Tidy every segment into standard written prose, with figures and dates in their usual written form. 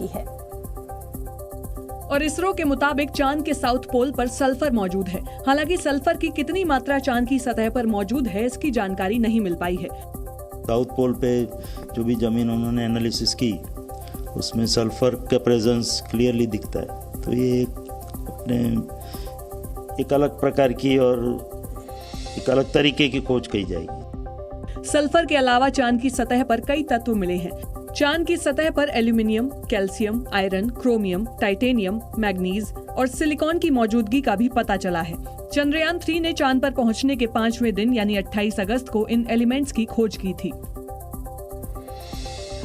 है। और इसरो के मुताबिक चांद के साउथ पोल पर सल्फर मौजूद है। हालांकि सल्फर की कितनी मात्रा चांद की सतह पर मौजूद है, इसकी जानकारी नहीं मिल पाई है। साउथ पोल पे जो भी जमीन उन्होंने एनालिसिस की, उसमें सल्फर का प्रेजेंस क्लियरली दिखता है। तो ये अपने एक अलग प्रकार की और एक अलग तरीके की खोज कही जाएगी। सल्फर के अलावा चांद की सतह पर कई तत्व मिले हैं। चांद की सतह पर aluminium, calcium, iron, chromium, titanium, manganese और सिलिकॉन की मौजूदगी का भी पता चला है। चंद्रयान 3 ने चांद पर पहुंचने के 5वें दिन यानी 28 अगस्त को इन एलिमेंट्स की खोज की थी।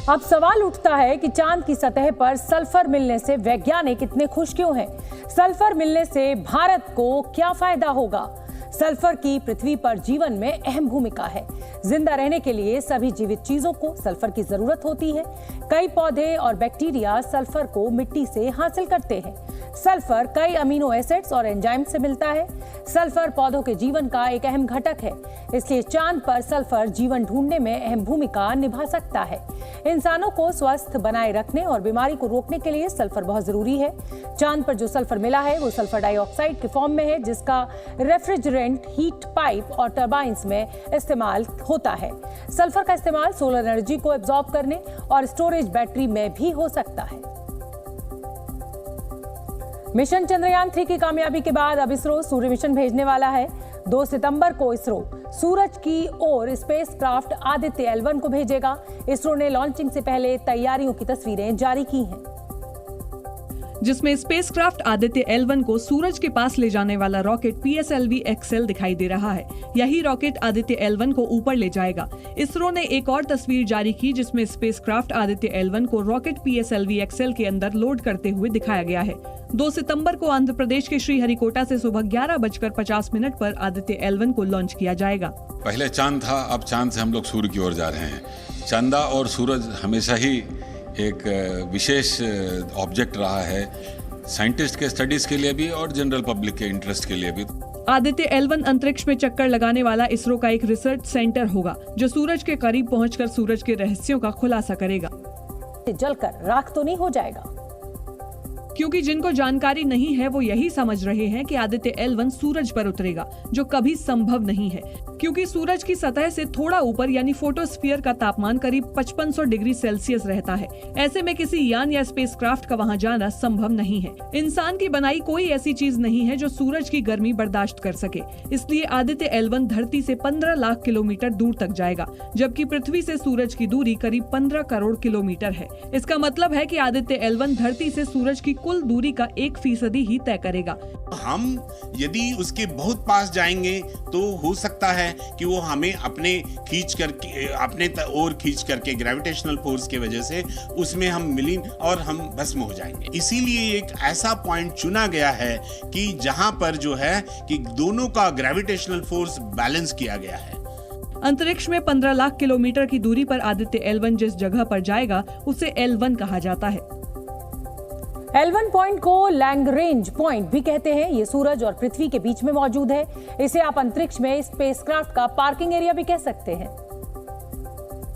अब सवाल उठता है कि चांद की सतह पर सल्फर मिलने से वैज्ञानिक इतने खुश क्यों हैं? सल्फर मिलने से भारत को क्या फायदा होगा? सल्फर की पृथ्वी पर जीवन में अहम भूमिका है। जिंदा रहने के लिए सभी जीवित चीजों को सल्फर की जरूरत होती है। कई पौधे और बैक्टीरिया सल्फर को मिट्टी से हासिल करते हैं। सल्फर कई अमीनो एसिड्स और एंजाइम से मिलता है। सल्फर पौधों के जीवन का एक अहम घटक है, इसलिए चांद पर सल्फर जीवन ढूंढने में अहम भूमिका निभा सकता है। इंसानों को स्वस्थ बनाए रखने और बीमारी को रोकने के लिए सल्फर बहुत जरूरी है। चांद पर जो सल्फर मिला है वो सल्फर डाइऑक्साइड के फॉर्म में है, जिसका रेफ्रिजरेंट, हीट पाइप और टरबाइंस में इस्तेमाल होता है। सल्फर का इस्तेमाल सोलर एनर्जी को एब्जॉर्ब करने और स्टोरेज बैटरी में भी हो सकता है। मिशन चंद्रयान 3 की कामयाबी के बाद अब इसरो सूर्य मिशन भेजने वाला है। 2 सितंबर को इसरो सूरज की ओर स्पेसक्राफ्ट आदित्य L1 को भेजेगा। इसरो ने लॉन्चिंग से पहले तैयारियों की तस्वीरें जारी की हैं, जिसमें स्पेसक्राफ्ट आदित्य L1 को सूरज के पास ले जाने वाला रॉकेट PSLV XL दिखाई दे रहा है। यही रॉकेट आदित्य L1 को ऊपर ले जाएगा। इसरो ने एक और तस्वीर जारी की, जिसमें स्पेसक्राफ्ट आदित्य L1 को रॉकेट PSLV XL के अंदर लोड करते हुए दिखाया गया है। 2 सितंबर को आंध्र प्रदेश के श्रीहरिकोटा से सुबह 11:50 पर आदित्य L1 को लॉन्च किया जाएगा। पहले चांद था, अब चांद से हम लोग सूर्य की ओर जा रहे हैं। चंदा और सूरज हमेशा ही एक विशेष ऑब्जेक्ट रहा है, साइंटिस्ट के स्टडीज के लिए भी और जनरल पब्लिक के इंटरेस्ट के लिए भी। आदित्य L1 अंतरिक्ष में चक्कर लगाने वाला इसरो का एक रिसर्च सेंटर होगा, जो सूरज के करीब पहुंचकर सूरज के रहस्यों का खुलासा करेगा। जलकर राख तो नहीं हो जाएगा? क्योंकि जिनको जानकारी नहीं है वो यही समझ रहे हैं कि आदित्य L1 सूरज पर उतरेगा, जो कभी संभव नहीं है। क्योंकि सूरज की सतह से थोड़ा ऊपर यानी फोटोस्फीयर का तापमान करीब 5500 डिग्री सेल्सियस रहता है। ऐसे में किसी यान या स्पेसक्राफ्ट का वहां जाना संभव नहीं है। इंसान की बनाई कोई ऐसी चीज नहीं है जो सूरज की गर्मी बर्दाश्त कर सके। इसलिए आदित्य L1 धरती से 15 लाख किलोमीटर दूर तक जाएगा, जबकि पृथ्वी से सूरज की दूरी करीब 15 करोड़ किलोमीटर है। इसका मतलब है कि आदित्य L1 धरती से सूरज की कुल दूरी का 1% ही तय करेगा। हम यदि उसके बहुत पास जाएंगे तो हो सकता है कि वो हमें अपने ओर खींच करके ग्रेविटेशनल फोर्स की वजह से उसमें हम मिलीन और हम भस्म हो जाएंगे। इसीलिए एक ऐसा पॉइंट चुना गया है कि जहां पर जो है कि दोनों का ग्रेविटेशनल फोर्स बैलेंस किया गया है। अंतरिक्ष में 15 लाख किलोमीटर की दूरी पर आदित्य L1 जिस जगह पर जाएगा उसे L1 कहा जाता है। L1 पॉइंट को लैग्रेंज पॉइंट भी कहते हैं। ये सूरज और पृथ्वी के बीच में मौजूद है। इसे आप अंतरिक्ष में स्पेसक्राफ्ट का पार्किंग एरिया भी कह सकते हैं,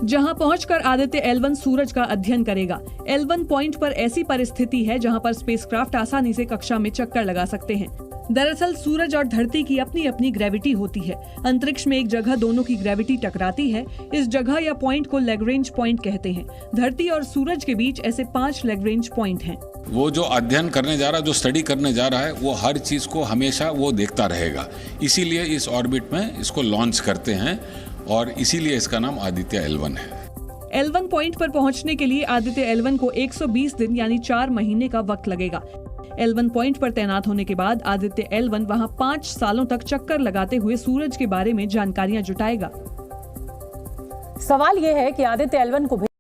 जहां पहुंचकर आदित्य L1 सूरज का अध्ययन करेगा। L1 पॉइंट पर ऐसी परिस्थिति है जहां पर स्पेसक्राफ्ट आसानी से कक्षा में चक्कर लगा सकते हैं। दरअसल सूरज और धरती की अपनी अपनी ग्रेविटी होती है। अंतरिक्ष में एक जगह दोनों की ग्रेविटी टकराती है। इस जगह या पॉइंट को लैग्रेंज पॉइंट कहते हैं। धरती और सूरज के बीच ऐसे 5 लैग्रेंज पॉइंट हैं। वो जो अध्ययन करने जा रहा है, जो स्टडी करने जा रहा है, वो हर चीज को हमेशा वो देखता रहेगा। इसीलिए इस ऑर्बिट में इसको लॉन्च करते हैं और इसीलिए इसका नाम आदित्य L1 है। L1 पॉइंट पर पहुंचने के लिए आदित्य L1 को 120 दिन यानी 4 महीने का वक्त लगेगा। L1 पॉइंट पर तैनात होने के बाद आदित्य L1 वहां 5 सालों तक चक्कर लगाते हुए सूरज के बारे में जानकारियां जुटाएगा। सवाल यह है कि आदित्य L1 को